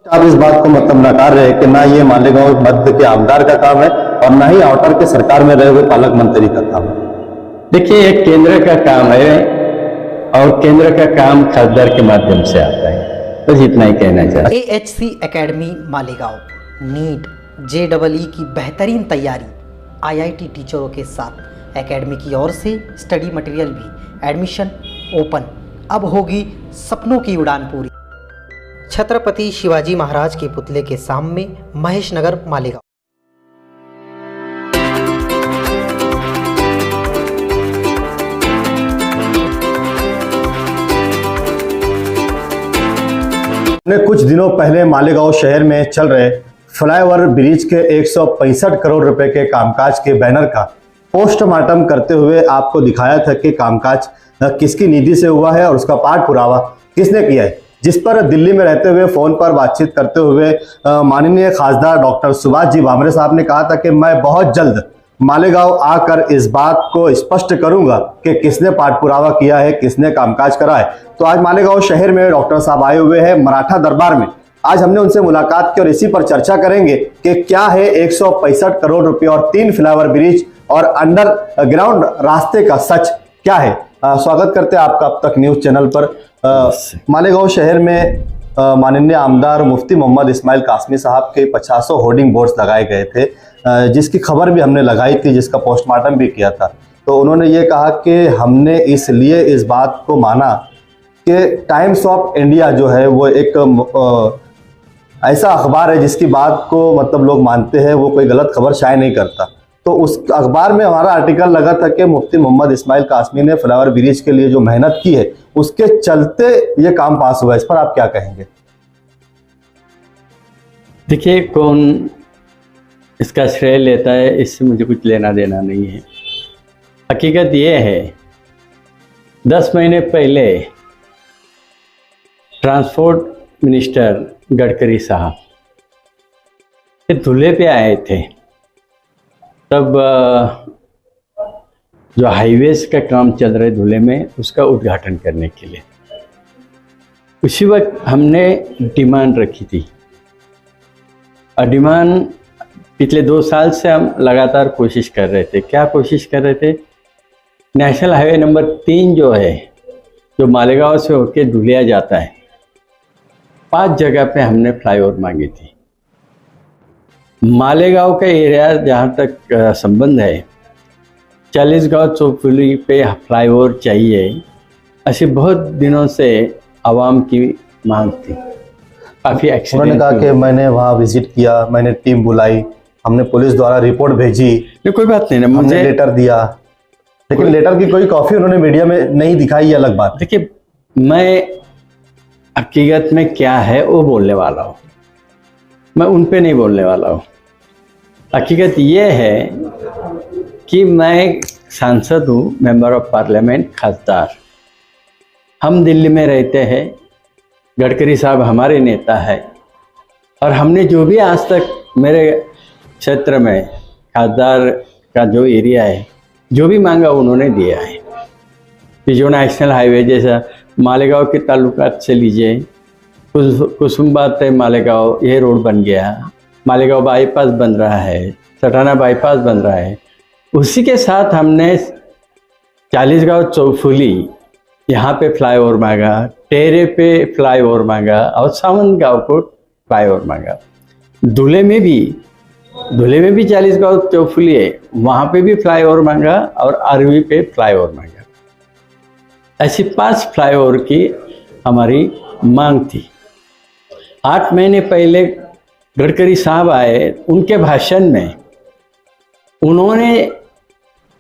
आप इस बात को मतलब नकार रहे हैं कि ना ये मालेगांव मध्य के आमदार का काम है और ना ही आउटर के सरकार में रहे हुए पालक मंत्री का काम है। देखिए, ये केंद्र का काम है और केंद्र का काम खासदार के माध्यम से आता है, बस इतना ही कहना चाहता हूं। AHC academy Malegaon NEET JEE की बेहतरीन तैयारी IIT टीचरों के साथ एकेडमी की ओर से स्टडी मटेरियल भी एडमिशन ओपन। अब होगी सपनों की उड़ान पूरी। छत्रपति शिवाजी महाराज के पुतले के सामने महेश नगर मालेगांव। कुछ दिनों पहले मालेगांव शहर में चल रहे फ्लाईओवर ब्रिज के 165 करोड़ रुपए के कामकाज के बैनर का पोस्टमार्टम करते हुए आपको दिखाया था कि कामकाज किसकी निधि से हुआ है और उसका पाठ पुरावा किसने किया है, जिस पर दिल्ली में रहते हुए फोन पर बातचीत करते हुए माननीय खासदार डॉक्टर सुभाष जी भामरे साहब ने कहा था कि मैं बहुत जल्द मालेगांव आकर इस बात को स्पष्ट करूंगा कि किसने पाठ पुरावा किया है, किसने कामकाज करा है। तो आज मालेगांव शहर में डॉक्टर साहब आए हुए हैं मराठा दरबार में। आज हमने उनसे मुलाकात की और इसी पर चर्चा करेंगे कि क्या है 165 करोड़ रुपए और 3 फ्लाईओवर ब्रिज और अंडरग्राउंड रास्ते का सच क्या है। स्वागत करते हैं आपका अब तक न्यूज चैनल पर। मालेगांव शहर में माननीय आमदार मुफ्ती मोहम्मद इस्माइल कासमी साहब के 50 होर्डिंग बोर्ड्स लगाए गए थे, जिसकी खबर भी हमने लगाई थी, जिसका पोस्टमार्टम भी किया था। तो उन्होंने ये कहा कि हमने इसलिए इस बात को माना कि टाइम्स ऑफ इंडिया जो है वो एक ऐसा अखबार है जिसकी बात को मतलब लोग मानते हैं, वो कोई गलत खबर शाये नहीं करता। तो उस अखबार में हमारा आर्टिकल लगा था कि मुफ्ती मोहम्मद इस्माइल कासमी ने फ्लाईओवर ब्रिज के लिए जो मेहनत की है उसके चलते ये काम पास हुआ। इस पर आप क्या कहेंगे? देखिए, कौन इसका श्रेय लेता है इससे मुझे कुछ लेना देना नहीं है। हकीकत ये है, 10 महीने पहले ट्रांसपोर्ट मिनिस्टर गडकरी साहब धुले पे आए थे, तब जो हाईवेज का काम चल रहा है धुले में, उसका उद्घाटन करने के लिए उसी वक्त हमने डिमांड रखी थी। और डिमांड पिछले 2 साल से हम लगातार कोशिश कर रहे थे। क्या कोशिश कर रहे थे? नेशनल हाईवे नंबर 3 जो है, जो मालेगांव से होके धुलिया जाता है, 5 जगह पे हमने फ्लाईओवर मांगी थी। मालेगांव का एरिया जहाँ तक संबंध है, चालीसगांव चौफुली पे फ्लाईओवर चाहिए, ऐसी बहुत दिनों से आवाम की मांग थी। काफ़ी एक्सीडेंट। उन्होंने कहा कि मैंने वहाँ विजिट किया, मैंने टीम बुलाई, हमने पुलिस द्वारा रिपोर्ट भेजी। नहीं, कोई बात नहीं ना, मुझे लेटर दिया, लेकिन लेटर की कोई कॉपी उन्होंने मीडिया में नहीं दिखाई, अलग बात। देखिए, मैं हकीकत में क्या है वो बोलने वाला हूँ, मैं उन पे नहीं बोलने वाला हूँ। हकीकत ये है कि मैं सांसद हूँ, मेंबर ऑफ पार्लियामेंट, खासदार। हम दिल्ली में रहते हैं, गडकरी साहब हमारे नेता है, और हमने जो भी आज तक मेरे क्षेत्र में खासदार का जो एरिया है, जो भी मांगा उन्होंने दिया है। कि जो नेशनल हाईवे जैसा मालेगांव के ताल्लुकात से लीजिए, कुसुम्बात है मालेगांव, ये रोड बन गया, मालेगांव बाईपास बन रहा है, सटाना बाईपास बन रहा है। उसी के साथ हमने चालीसगांव चौफुली यहाँ पे फ्लाईओवर मांगा, टेरे पे फ्लाईओवर मांगा और सावंत गांव को फ्लाईओवर मांगा। धुले में भी चालीसगांव चौफुली है, वहाँ पे भी फ्लाईओवर मांगा और आरवी पे फ्लाईओवर मांगा। ऐसी 5 फ्लाईओवर की हमारी मांग थी। 8 महीने पहले गडकरी साहब आए, उनके भाषण में उन्होंने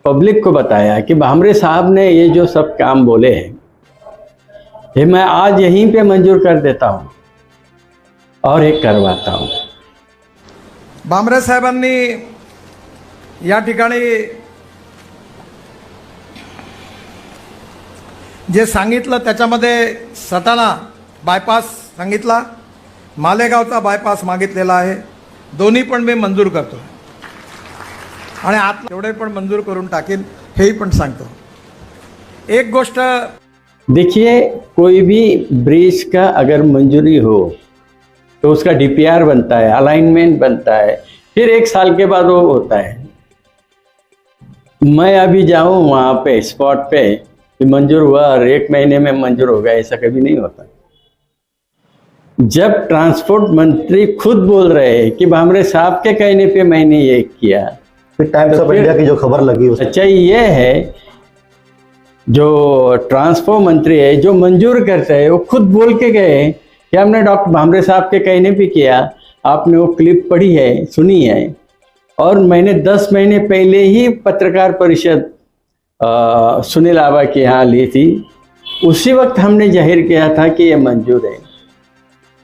पब्लिक को बताया कि भामरे साहब ने ये जो सब काम बोले हैं, ये मैं आज यहीं पे मंजूर कर देता हूँ और एक करवाता हूँ। भामरे साहेबांनी या ठिकाणी जे सांगितलं त्याच्यामध्ये सटाणा बायपास सांगितला, मालेगावचा बायपास मागितलेला आहे। दोन्ही पण मी मंजूर करतो आणि आत तेवढे पण मंजूर करून टाकेन, हेही पण सांगतो। एक गोष्ट देखिए, कोई भी ब्रिज का अगर मंजूरी हो तो उसका डीपीआर बनता है, अलाइनमेंट बनता है, फिर 1 साल के बाद वो होता है। मैं अभी जाऊं वहां पे स्पॉट पे कि मंजूर हुआ और 1 महीने में मंजूर होगा, ऐसा कभी नहीं होता। जब ट्रांसपोर्ट मंत्री खुद बोल रहे हैं कि भामरे साहब के कहने पे मैंने ये किया, फिर टाइम्स ऑफ फिर- इंडिया की जो खबर लगी उस सच्चाई ये है, जो ट्रांसपोर्ट मंत्री है जो मंजूर करते हैं वो खुद बोल के गए कि हमने डॉक्टर भामरे साहब के कहने पे किया। आपने वो क्लिप पढ़ी है, सुनी है, और मैंने 10 महीने पहले ही पत्रकार परिषद सुनील आबा के यहाँ ली थी। उसी वक्त हमने जाहिर किया था कि ये मंजूर है,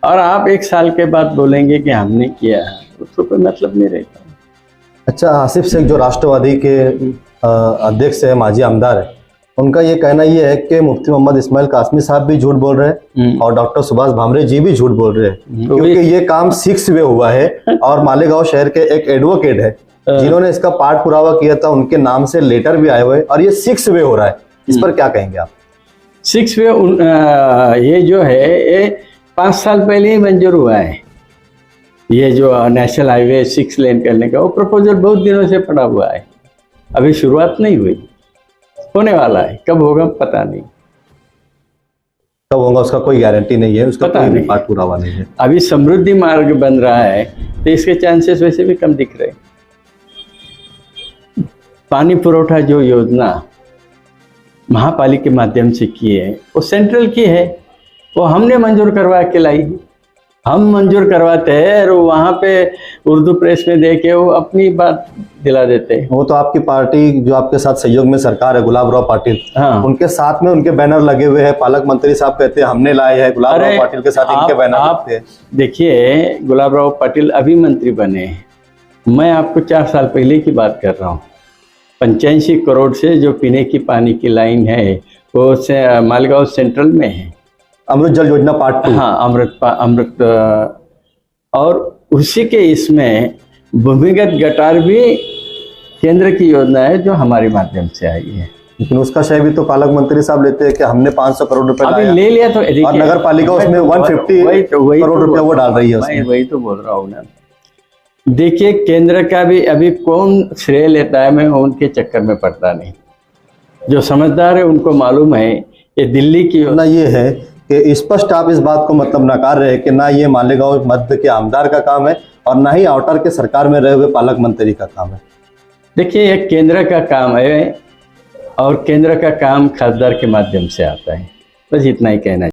और आप 1 साल के बाद बोलेंगे कि हमने किया है, उसको कोई मतलब नहीं रहता। अच्छा, आसिफ शेख जो राष्ट्रवादी के अध्यक्ष है, माजी आमदार है, उनका ये कहना ये है कि मुफ्ती मोहम्मद इस्माइल कासमी साहब भी झूठ बोल रहे हैं और डॉक्टर सुभाष भामरे जी भी झूठ बोल रहे हैं, क्योंकि ये काम 6 वे हुआ है और मालेगांव शहर के एक एडवोकेट है जिन्होंने इसका पाठ पुरावा किया था, उनके नाम से लेटर भी आए हुए और ये 6 वे हो रहा है। इस पर क्या कहेंगे आप? 6 वे ये जो है ये 5 साल पहले ही मंजूर हुआ है। ये जो नेशनल हाईवे 6 लेन करने का वो प्रपोजल बहुत दिनों से पड़ा हुआ है, अभी शुरुआत नहीं हुई, होने वाला है, कब होगा पता नहीं। कब होगा उसका कोई गारंटी नहीं है, उसका पता कोई भी नहीं। पाठ पुरावा नहीं है। अभी समृद्धि मार्ग बन रहा है तो इसके चांसेस वैसे भी कम दिख रहे। पानी पुरोठा जो योजना महापालिका के माध्यम से की है वो सेंट्रल की है, वो हमने मंजूर करवा के लाई। हम मंजूर करवाते हैं और वहाँ पे उर्दू प्रेस में दे के वो अपनी बात दिला देते हैं। वो तो आपकी पार्टी जो आपके साथ सहयोग में सरकार है, गुलाब राव पाटिल, हाँ, उनके साथ में उनके बैनर लगे हुए हैं। पालक मंत्री साहब कहते हैं हमने लाए हैं, गुलाब राव पाटिल के साथ इनके बैनर लगते हैं। देखिए, गुलाब राव पाटिल अभी मंत्री बने हैं, मैं आपको 4 साल पहले की बात कर रहा हूँ। 85 करोड़ से जो पीने की पानी की लाइन है वो मालेगांव सेंट्रल में है, अमृत जल योजना पार्ट 2। हाँ, अमृत और उसी के इसमें भूमिगत गटार भी केंद्र की योजना है जो हमारे माध्यम से आई है। लेकिन उसका श्रेय भी तो पालक मंत्री साहब लेते हैं कि हमने 500 करोड़ रुपए अभी लाया ले लिया तो देखिए, और नगर पालिका उसमें 150 करोड़ रुपया वो डाल रही है उसमें। वही तो बोल रहा हूँ ना। देखिए, केंद्र का भी अभी कौन श्रेय लेता है, मैं उनके चक्कर में पड़ता नहीं। जो समझदार है उनको मालूम है ये दिल्ली की ना ये है कि स्पष्ट आप इस बात को मतलब नकार रहे हैं कि ना ये मालेगांव मध्य के आमदार का काम है और ना ही आउटर के सरकार में रहे हुए पालक मंत्री का काम है। देखिए, ये केंद्र का काम है और केंद्र का काम खासदार के माध्यम से आता है, बस इतना ही कहना है।